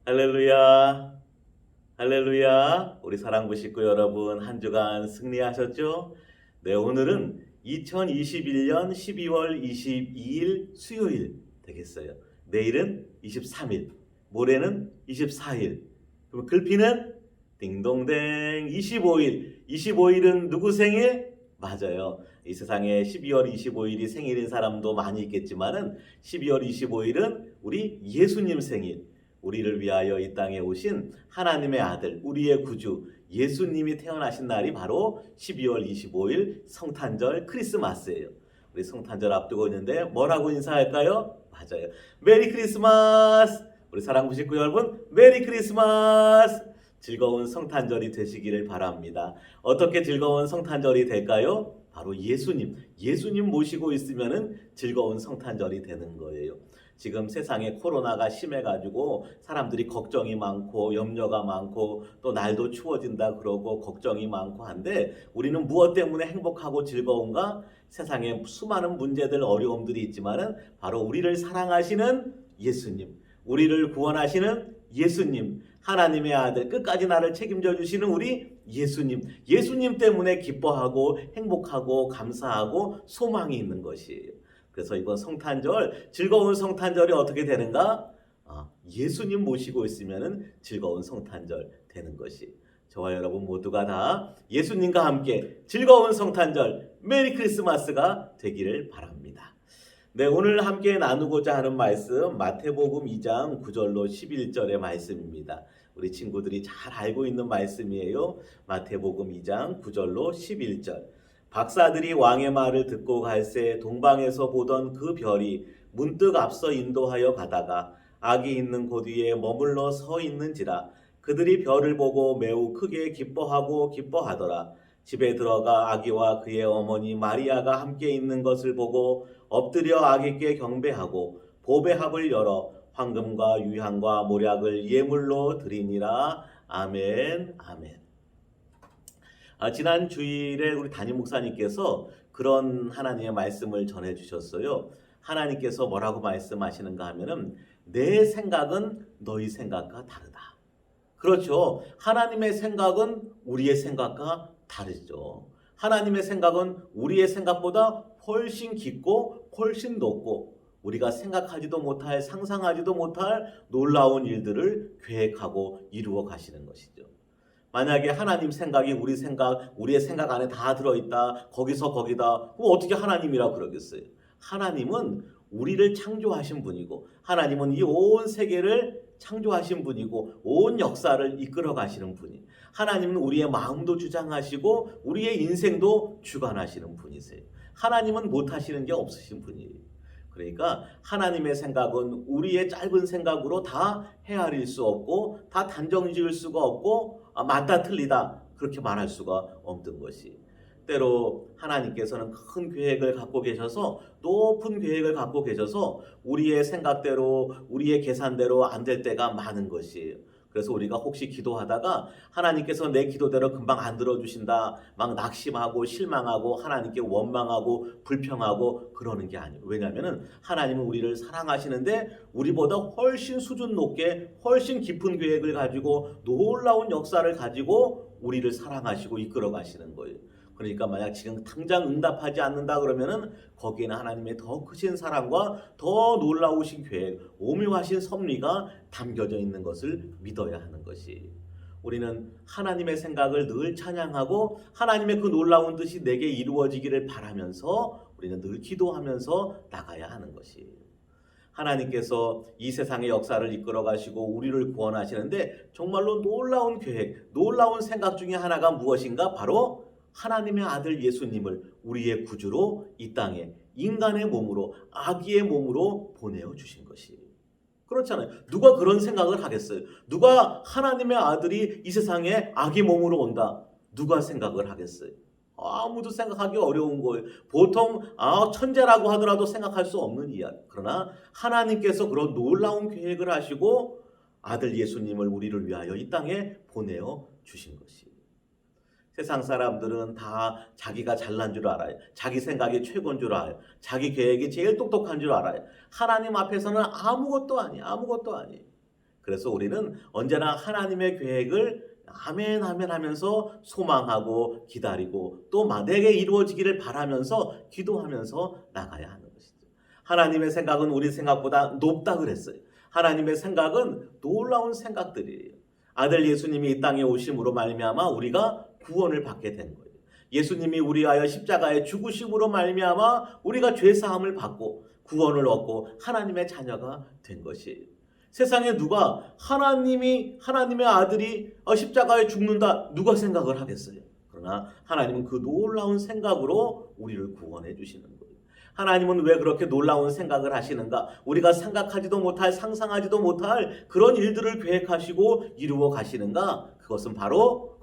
할렐루야, 할렐루야. 우리 사랑부 식구 여러분, 한 주간 승리하셨죠? 네, 오늘은 2021년 12월 22일 수요일 되겠어요. 내일은 23일, 모레는 24일. 그럼 글피는 딩동댕 25일. 25일은 누구 생일? 맞아요. 이 세상에 12월 25일이 생일인 사람도 많이 있겠지만은 12월 25일은 우리 예수님 생일. 우리를 위하여 이 땅에 오신 하나님의 아들, 우리의 구주 예수님이 태어나신 날이 바로 12월 25일 성탄절 크리스마스예요. 우리 성탄절 앞두고 있는데 뭐라고 인사할까요? 맞아요. 메리 크리스마스! 우리 사랑부 식구 여러분, 메리 크리스마스! 즐거운 성탄절이 되시기를 바랍니다. 어떻게 즐거운 성탄절이 될까요? 바로 예수님 모시고 있으면은 즐거운 성탄절이 되는 거예요. 지금 세상에 코로나가 심해가지고 사람들이 걱정이 많고 염려가 많고 또 날도 추워진다 그러고 걱정이 많고 한데 우리는 무엇 때문에 행복하고 즐거운가? 세상에 수많은 문제들 어려움들이 있지만은 바로 우리를 사랑하시는 예수님, 우리를 구원하시는 예수님, 하나님의 아들 끝까지 나를 책임져 주시는 우리 예수님 때문에 기뻐하고 행복하고 감사하고 소망이 있는 것이에요. 그래서 이번 성탄절, 즐거운 성탄절이 어떻게 되는가? 예수님 모시고 있으면 즐거운 성탄절 되는 것이. 저와 여러분 모두가 다 예수님과 함께 즐거운 성탄절, 메리 크리스마스가 되기를 바랍니다. 네, 오늘 함께 나누고자 하는 말씀 마태복음 2장 9절로 11절의 말씀입니다. 우리 친구들이 잘 알고 있는 말씀이에요. 마태복음 2장 9절로 11절. 박사들이 왕의 말을 듣고 갈새 동방에서 보던 그 별이 문득 앞서 인도하여 가다가 악이 있는 곳 위에 머물러 서 있는지라 그들이 별을 보고 매우 크게 기뻐하더라. 집에 들어가 아기와 그의 어머니 마리아가 함께 있는 것을 보고 엎드려 아기께 경배하고 보배합을 열어 황금과 유향과 모략을 예물로 드리니라. 아멘, 아멘. 지난 주일에 우리 담임 목사님께서 그런 하나님의 말씀을 전해 주셨어요. 하나님께서 뭐라고 말씀하시는가 하면은 내 생각은 너희 생각과 다르다. 그렇죠. 하나님의 생각은 우리의 생각과 다르죠. 하나님의 생각은 우리의 생각보다 훨씬 깊고 훨씬 높고 우리가 생각하지도 못할 상상하지도 못할 놀라운 일들을 계획하고 이루어 가시는 것이죠. 만약에 하나님 생각이 우리의 생각 안에 다 들어있다. 거기서 거기다. 그럼 어떻게 하나님이라고 그러겠어요? 하나님은 우리를 창조하신 분이고 하나님은 이 온 세계를 창조하신 분이고 온 역사를 이끌어 가시는 분이. 하나님은 우리의 마음도 주장하시고 우리의 인생도 주관하시는 분이세요. 하나님은 못하시는 게 없으신 분이에요. 그러니까 하나님의 생각은 우리의 짧은 생각으로 다 헤아릴 수 없고 다 단정 지을 수가 없고 맞다 틀리다 그렇게 말할 수가 없는 것이. 때로 하나님께서는 큰 계획을 갖고 계셔서 높은 계획을 갖고 계셔서 우리의 생각대로 우리의 계산대로 안 될 때가 많은 것이에요. 그래서 우리가 혹시 기도하다가 하나님께서 내 기도대로 금방 안 들어주신다 막 낙심하고 실망하고 하나님께 원망하고 불평하고 그러는 게 아니에요. 왜냐하면 하나님은 우리를 사랑하시는데 우리보다 훨씬 수준 높게 훨씬 깊은 계획을 가지고 놀라운 역사를 가지고 우리를 사랑하시고 이끌어 가시는 거예요. 그러니까 만약 지금 당장 응답하지 않는다 그러면은 거기에는 하나님의 더 크신 사랑과 더 놀라우신 계획, 오묘하신 섭리가 담겨져 있는 것을 믿어야 하는 것이. 우리는 하나님의 생각을 늘 찬양하고 하나님의 그 놀라운 뜻이 내게 이루어지기를 바라면서 우리는 늘 기도하면서 나가야 하는 것이. 하나님께서 이 세상의 역사를 이끌어 가시고 우리를 구원하시는데 정말로 놀라운 계획, 놀라운 생각 중에 하나가 무엇인가? 바로 하나님의 아들 예수님을 우리의 구주로 이 땅에 인간의 몸으로 아기의 몸으로 보내어 주신 것이. 그렇잖아요. 누가 그런 생각을 하겠어요? 누가 하나님의 아들이 이 세상에 아기 몸으로 온다. 누가 생각을 하겠어요? 아무도 생각하기 어려운 거예요. 보통 천재라고 하더라도 생각할 수 없는 이야기. 그러나 하나님께서 그런 놀라운 계획을 하시고 아들 예수님을 우리를 위하여 이 땅에 보내어 주신 것이. 세상 사람들은 다 자기가 잘난 줄 알아요. 자기 생각이 최고인 줄 알아요. 자기 계획이 제일 똑똑한 줄 알아요. 하나님 앞에서는 아무것도 아니에요. 그래서 우리는 언제나 하나님의 계획을 아멘 아멘 하면서 소망하고 기다리고 또 만약에 이루어지기를 바라면서 기도하면서 나가야 하는 것이죠. 하나님의 생각은 우리 생각보다 높다 그랬어요. 하나님의 생각은 놀라운 생각들이에요. 아들 예수님이 이 땅에 오심으로 말미암아 우리가 구원을 받게 된 거예요. 예수님이 우리 위하여 십자가에 죽으심으로 말미암아 우리가 죄 사함을 받고 구원을 얻고 하나님의 자녀가 된 것이에요. 세상에 누가 하나님의 아들이 십자가에 죽는다 누가 생각을 하겠어요? 그러나 하나님은 그 놀라운 생각으로 우리를 구원해 주시는 거예요. 하나님은 왜 그렇게 놀라운 생각을 하시는가? 우리가 생각하지도 못할, 상상하지도 못할 그런 일들을 계획하시고 이루어 가시는가? 그것은 바로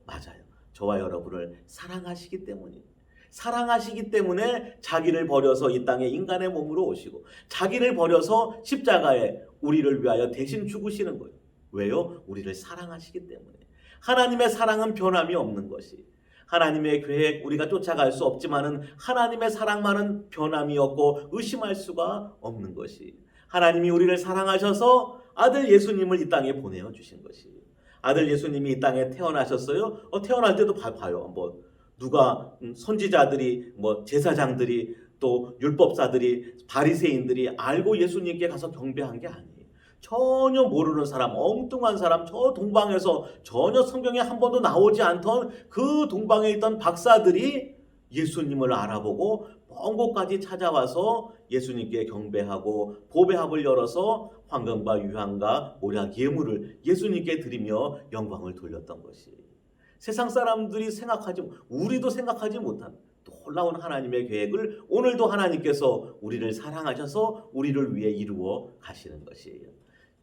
맞아요. 저와 여러분을 사랑하시기 때문입니다. 사랑하시기 때문에 자기를 버려서 이 땅에 인간의 몸으로 오시고 자기를 버려서 십자가에 우리를 위하여 대신 죽으시는 거예요. 왜요? 우리를 사랑하시기 때문에. 하나님의 사랑은 변함이 없는 것이. 하나님의 계획 우리가 쫓아갈 수 없지만은 하나님의 사랑만은 변함이 없고 의심할 수가 없는 것이. 하나님이 우리를 사랑하셔서 아들 예수님을 이 땅에 보내어 주신 것이. 아들 예수님이 이 땅에 태어나셨어요. 태어날 때도 봐요. 한번 누가 선지자들이 제사장들이 또 율법사들이 바리새인들이 알고 예수님께 가서 경배한 게 아니에요. 전혀 모르는 사람, 엉뚱한 사람, 저 동방에서 전혀 성경에 한 번도 나오지 않던 그 동방에 있던 박사들이 예수님을 알아보고 먼 곳까지 찾아와서 예수님께 경배하고 보배합을 열어서 황금과 유향과 모략 예물을 예수님께 드리며 영광을 돌렸던 것이. 세상 사람들이 우리도 생각하지 못한 놀라운 하나님의 계획을 오늘도 하나님께서 우리를 사랑하셔서 우리를 위해 이루어 가시는 것이에요.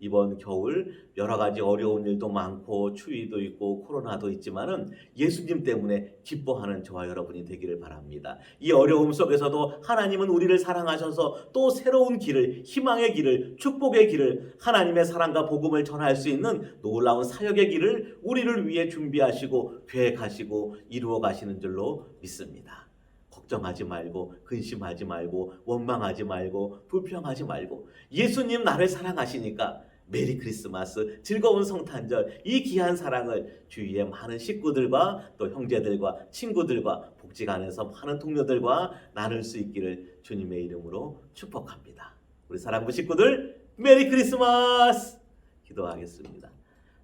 이번 겨울 여러 가지 어려운 일도 많고 추위도 있고 코로나도 있지만은 예수님 때문에 기뻐하는 저와 여러분이 되기를 바랍니다. 이 어려움 속에서도 하나님은 우리를 사랑하셔서 또 새로운 길을, 희망의 길을, 축복의 길을, 하나님의 사랑과 복음을 전할 수 있는 놀라운 사역의 길을 우리를 위해 준비하시고 계획하시고 이루어 가시는 줄로 믿습니다. 걱정하지 말고 근심하지 말고 원망하지 말고 불평하지 말고 예수님 나를 사랑하시니까 메리 크리스마스, 즐거운 성탄절, 이 귀한 사랑을 주위의 많은 식구들과 또 형제들과 친구들과 복지관에서 많은 동료들과 나눌 수 있기를 주님의 이름으로 축복합니다. 우리 사랑부 식구들 메리 크리스마스! 기도하겠습니다.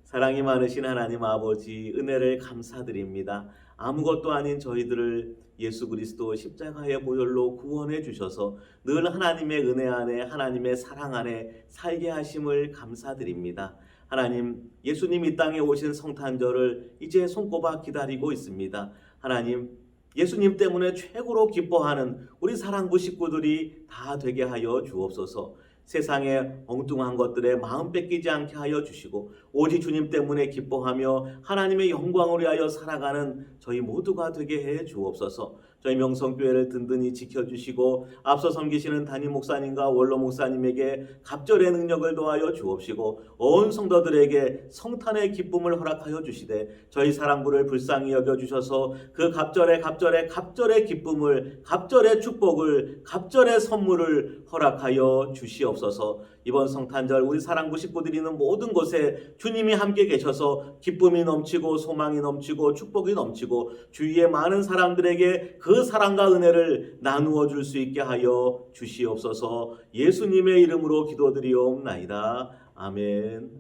사랑이 많으신 하나님 아버지 은혜를 감사드립니다. 아무것도 아닌 저희들을 예수 그리스도 십자가의 보혈로 구원해 주셔서 늘 하나님의 은혜 안에 하나님의 사랑 안에 살게 하심을 감사드립니다. 하나님 예수님 이 땅에 오신 성탄절을 이제 손꼽아 기다리고 있습니다. 하나님 예수님 때문에 최고로 기뻐하는 우리 사랑부 식구들이 다 되게 하여 주옵소서. 세상의 엉뚱한 것들에 마음 뺏기지 않게 하여 주시고 오직 주님 때문에 기뻐하며 하나님의 영광을 위하여 살아가는 저희 모두가 되게 해 주옵소서. 저희 명성교회를 든든히 지켜주시고 앞서 섬기시는 담임 목사님과 원로 목사님에게 갑절의 능력을 더하여 주옵시고 온 성도들에게 성탄의 기쁨을 허락하여 주시되 저희 사랑부를 불쌍히 여겨주셔서 그 갑절의 기쁨을, 갑절의 축복을, 갑절의 선물을 허락하여 주시옵소서. 이번 성탄절 우리 사랑부 식구들이 있는 모든 곳에 주님이 함께 계셔서 기쁨이 넘치고 소망이 넘치고 축복이 넘치고 주위의 많은 사람들에게 그 사랑과 은혜를 나누어 줄 수 있게 하여 주시옵소서. 예수님의 이름으로 기도드리옵나이다. 아멘.